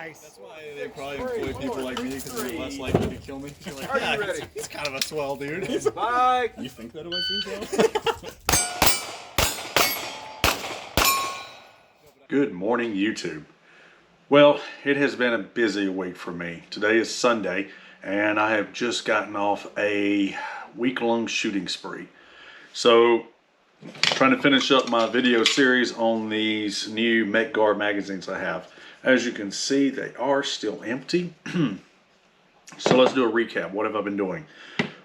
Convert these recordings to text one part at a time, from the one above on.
Nice. That's why they probably employ people like me, because they're less likely to kill me. You're like, yeah, he's kind of a swell dude. Bye. You think that about yourself? Good morning, YouTube. Well, it has been a busy week for me. Today is Sunday, and I have just gotten off a week-long shooting spree. So, trying to finish up my video series on these new Mecgar magazines I have. As you can see, they are still empty. So let's do a recap. What have I been doing?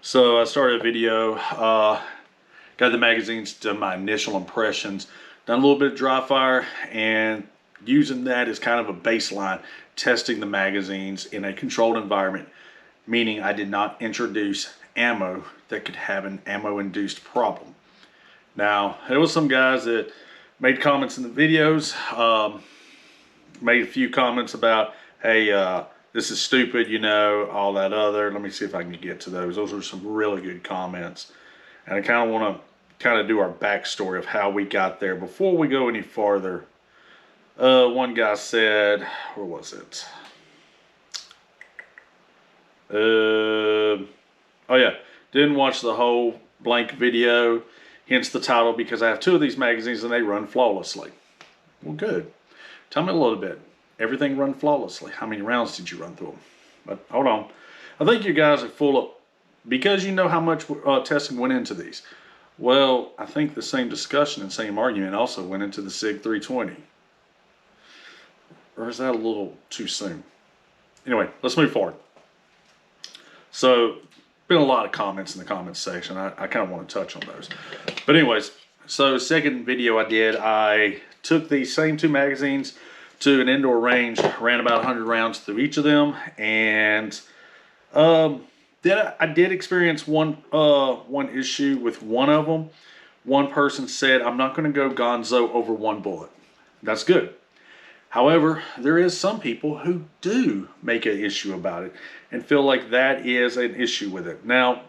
So I started a video, got the magazines, done my initial impressions, done a little bit of dry fire, and using that as kind of a baseline, testing the magazines in a controlled environment, meaning I did not introduce ammo that could have an ammo-induced problem. Now, there was some guys that made comments in the videos, made a few comments about, hey, this is stupid, you know, all that other. Let me see if I can get to those. Those were some really good comments. And I kind of want to do our backstory of how we got there before we go any farther. One guy said, where was it? Oh yeah, didn't watch the whole blank video, hence the title, because I have two of these magazines and they run flawlessly. Well, good. Tell me a little bit. Everything run flawlessly. How many rounds did you run through them? But hold on. I think you guys are full of, because you know how much testing went into these. Well, I think the same discussion and same argument also went into the SIG 320. Or is that a little too soon? Anyway, let's move forward. So, been a lot of comments in the comments section. I kind of want to touch on those. But anyways, so second video I did, I took these same two magazines to an indoor range, ran about 100 rounds through each of them, and I did experience one issue with one of them. One person said, I'm not going to go gonzo over one bullet. That's good. However, there is some people who do make an issue about it and feel like that is an issue with it. Now,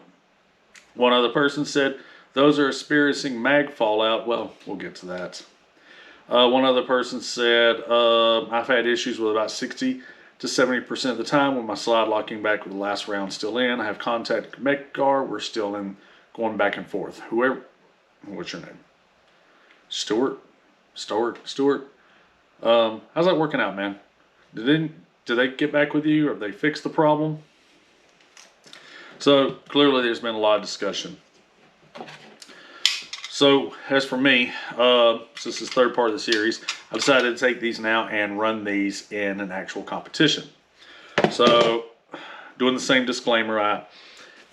one other person said, those are experiencing mag fallout. Well, we'll get to that. One other person said, I've had issues with about 60 to 70% of the time when my slide locking back with the last round still in. I have contacted Mecgar. We're still in, going back and forth. Whoever, what's your name? Stuart? How's that working out, man? Did they get back with you, or have they fixed the problem? So clearly there's been a lot of discussion. So as for me, since this is the third part of the series, I decided to take these now and run these in an actual competition. So doing the same disclaimer, I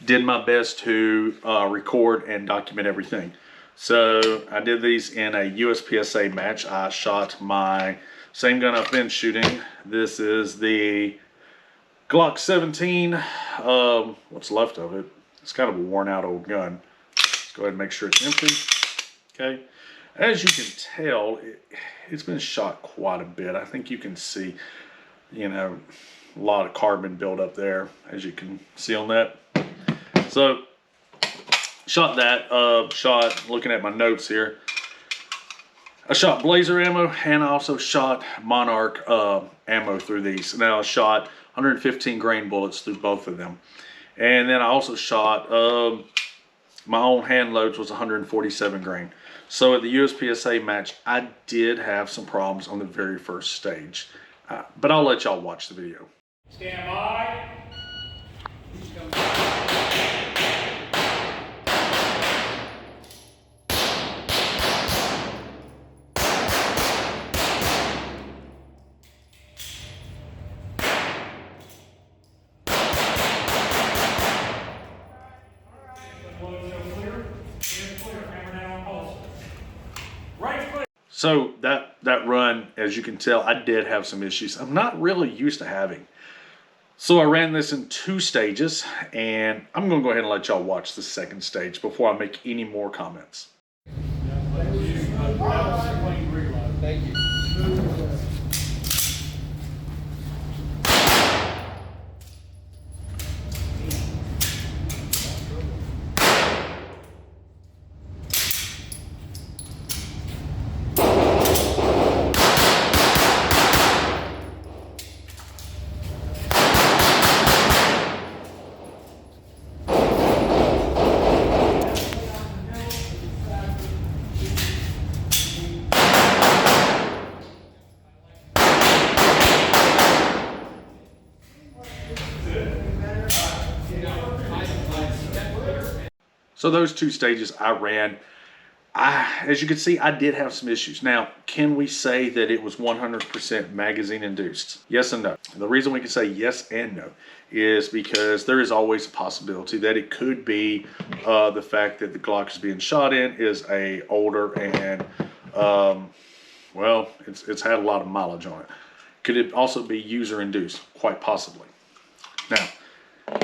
did my best to record and document everything. So I did these in a USPSA match. I shot my same gun I've been shooting. This is the GLOCK 17. What's left of it. It's kind of a worn out old gun. Let's go ahead and make sure it's empty. Okay. As you can tell, it's been shot quite a bit. I think you can see, you know, a lot of carbon buildup there, as you can see on that. So shot that, shot, looking at my notes here, I shot Blazer ammo, and I also shot Monarch ammo through these. Now I shot 115 grain bullets through both of them. And then I also shot, my own hand loads was 147 grain. So at the USPSA match, I did have some problems on the very first stage. But I'll let y'all watch the video. Stand by. So that run, as you can tell, I did have some issues I'm not really used to having. So I ran this in 2 stages, and I'm going to go ahead and let y'all watch the second stage before I make any more comments. Thank you. So those 2 stages I ran. As you can see, I did have some issues. Now, can we say that it was 100% magazine induced? Yes and no. The reason we can say yes and no is because there is always a possibility that it could be the fact that the Glock is being shot in is a older and well, it's had a lot of mileage on it. Could it also be user induced? Quite possibly. Now,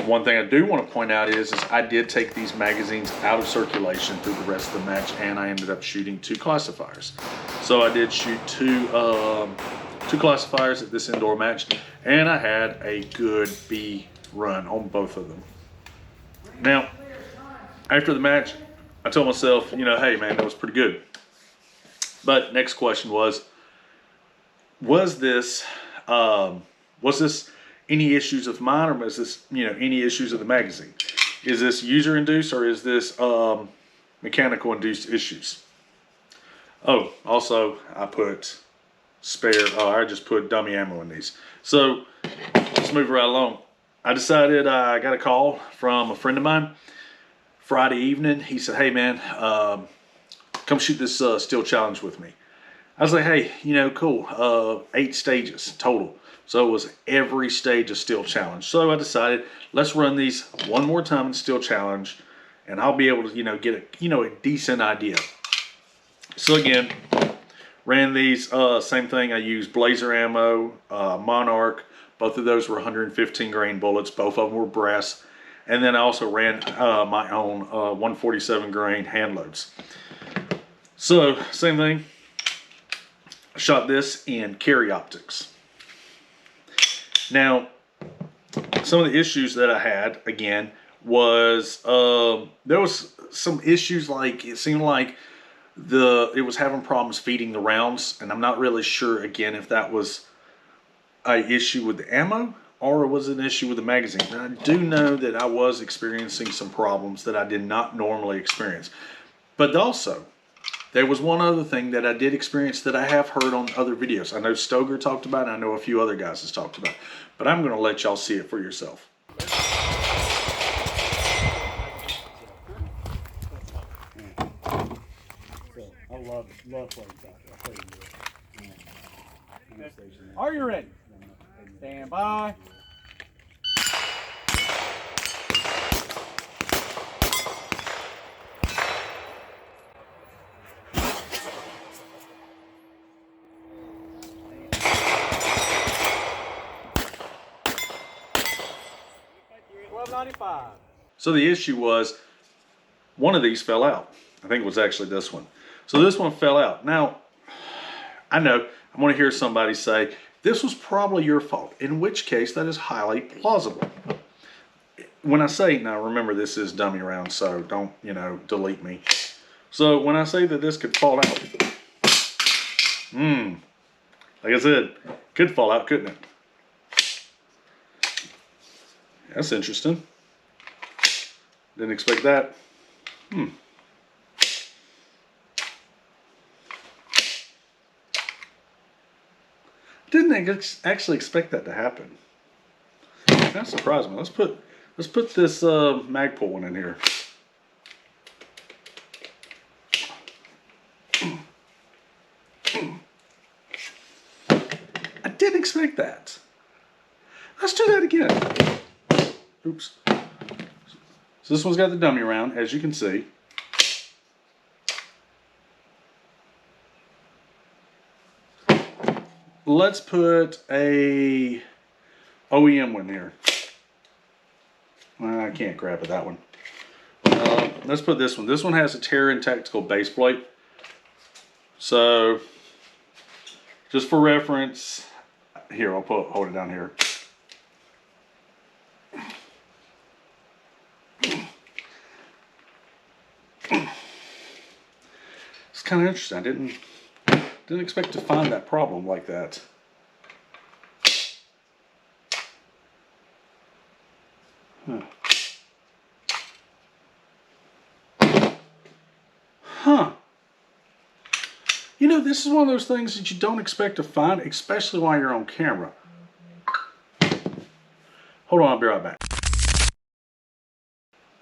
one thing I do want to point out is I did take these magazines out of circulation through the rest of the match, and I ended up shooting 2 classifiers. So I did shoot 2 classifiers at this indoor match, and I had a good B run on both of them. Now, after the match, I told myself, you know, hey man, that was pretty good. But next question was this any issues of mine, or was this, you know, any issues of the magazine? Is this user induced, or is this mechanical induced issues? Oh, also I put I just put dummy ammo in these. So let's move right along. I decided I got a call from a friend of mine Friday evening. He said, hey man, come shoot this steel challenge with me. I was like, hey, you know, cool. 8 stages total. So it was every stage a steel challenge. So I decided, let's run these one more time in steel challenge, and I'll be able to, you know, get a decent idea. So again, ran these, same thing. I used Blazer ammo, Monarch. Both of those were 115 grain bullets. Both of them were brass. And then I also ran my own 147 grain hand loads. So same thing. I shot this in carry optics. Now, some of the issues that I had, again, was there was some issues, like it seemed like it was having problems feeding the rounds, and I'm not really sure, again, if that was an issue with the ammo or it was an issue with the magazine. And I do know that I was experiencing some problems that I did not normally experience. But also, there was one other thing that I did experience that I have heard on other videos. I know Stoger talked about it, and I know a few other guys has talked about it. But I'm going to let y'all see it for yourself. I love playing soccer. Are you ready? Stand by. $12.95. So the issue was one of these fell out. I think it was actually this one. So this one fell out. Now, I know I want to hear somebody say, this was probably your fault, in which case that is highly plausible. When I say, now remember this is dummy round, so don't, you know, delete me. So when I say that this could fall out, like I said, could fall out, couldn't it? That's interesting. Didn't expect that. Didn't actually expect that to happen. That surprised me. Let's put this Magpul one in here. I didn't expect that. Let's do that again. Oops. So this one's got the dummy round, as you can see. Let's put a OEM one here. I can't grab it, that one. Let's put this one. This one has a Terran Tactical base plate. So, just for reference, here, I'll hold it down here. It's kind of interesting. I didn't expect to find that problem like that. Huh. You know, this is one of those things that you don't expect to find, especially while you're on camera. Hold on, I'll be right back.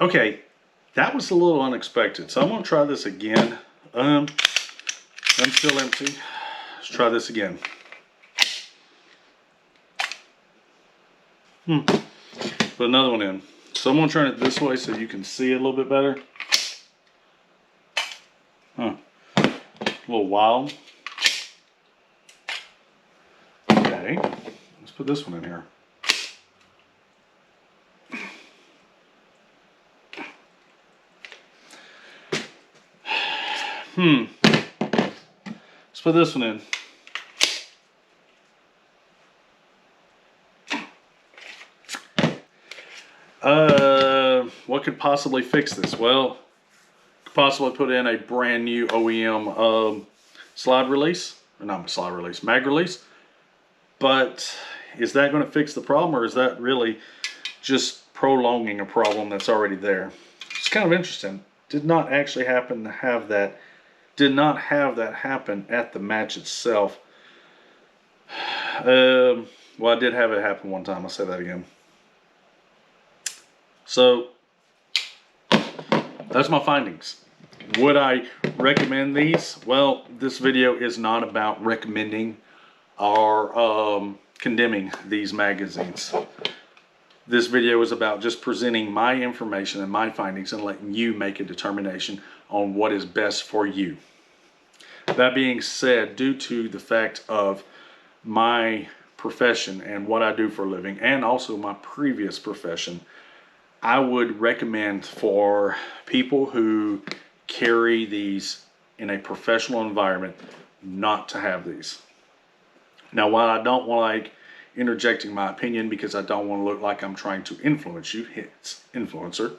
Okay, that was a little unexpected. So I'm going to try this again. I'm still empty. Let's try this again. Put another one in. So I'm going to turn it this way so you can see it a little bit better. A little wild. Okay. Let's put this one in here. Let's put this one in. What could possibly fix this? Well, could possibly put in a brand new OEM slide release, or not slide release, mag release. But is that going to fix the problem, or is that really just prolonging a problem that's already there? It's kind of interesting. Did not actually happen to have that. Did not have that happen at the match itself. Well, I did have it happen one time. I'll say that again. So that's my findings. Would I recommend these? Well, this video is not about recommending or condemning these magazines. This video is about just presenting my information and my findings and letting you make a determination on what is best for you. That being said, due to the fact of my profession and what I do for a living, and also my previous profession, I would recommend for people who carry these in a professional environment not to have these. Now, while I don't like interjecting my opinion because I don't want to look like I'm trying to influence you, it's influencer,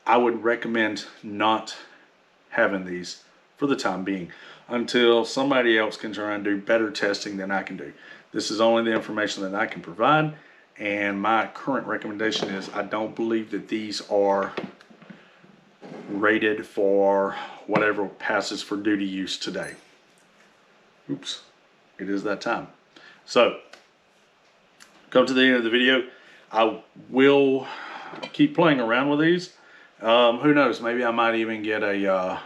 I would recommend not having these for the time being until somebody else can try and do better testing than I can do. This is only the information that I can provide, and my current recommendation is I don't believe that these are rated for whatever passes for duty use today. Oops, it is that time. So, come to the end of the video. I will keep playing around with these. Who knows, maybe I might even get a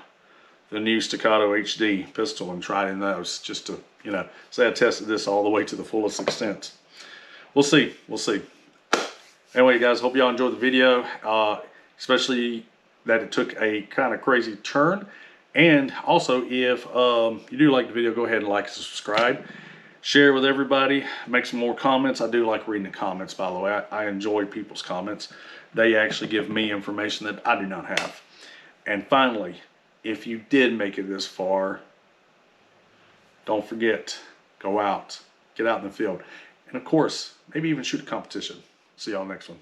the new Staccato HD pistol and try it in those, just to, you know, say I tested this all the way to the fullest extent. We'll see. We'll see. Anyway, guys, hope y'all enjoyed the video, especially that it took a kind of crazy turn. And also, if you do like the video, go ahead and like and subscribe. Share with everybody. Make some more comments. I do like reading the comments, by the way. I enjoy people's comments. They actually give me information that I do not have. And finally, if you did make it this far, don't forget, go out, get out in the field. And of course, maybe even shoot a competition. See y'all next one.